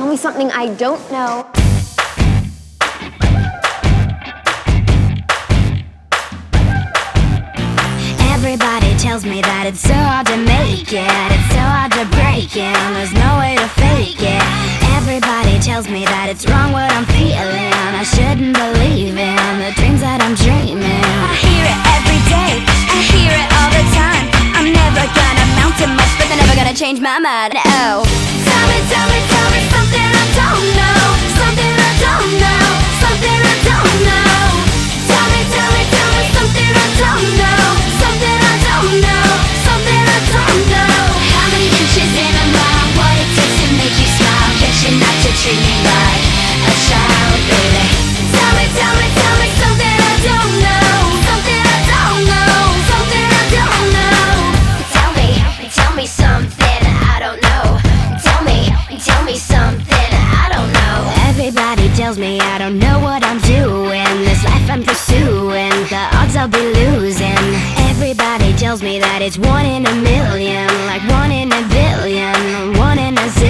tell me something I don't know. Everybody tells me that it's so hard to make it, it's so hard to break it, there's no way to fake it. Everybody tells me that it's wrong what I'm feeling, I shouldn't believe in the dreams that I'm dreaming. I hear it every day, I hear it all the time. I'm never gonna amount to much, but they're never gonna change my mind. Oh, tell me something I don't know, something I don't know, something I don't know. Tell me something I don't know, something I don't know, something I don't know. How many inches in a mile, what it takes to make you smile, get you not to treat me like a child, baby. Tell me something I don't know, something I don't know, something I don't know. Tell me something I don't know. Tell me something I don't know. Everybody tells me I don't know what I'm doing, this life I'm pursuing, the odds I'll be losing. Everybody tells me that it's 1 in a million,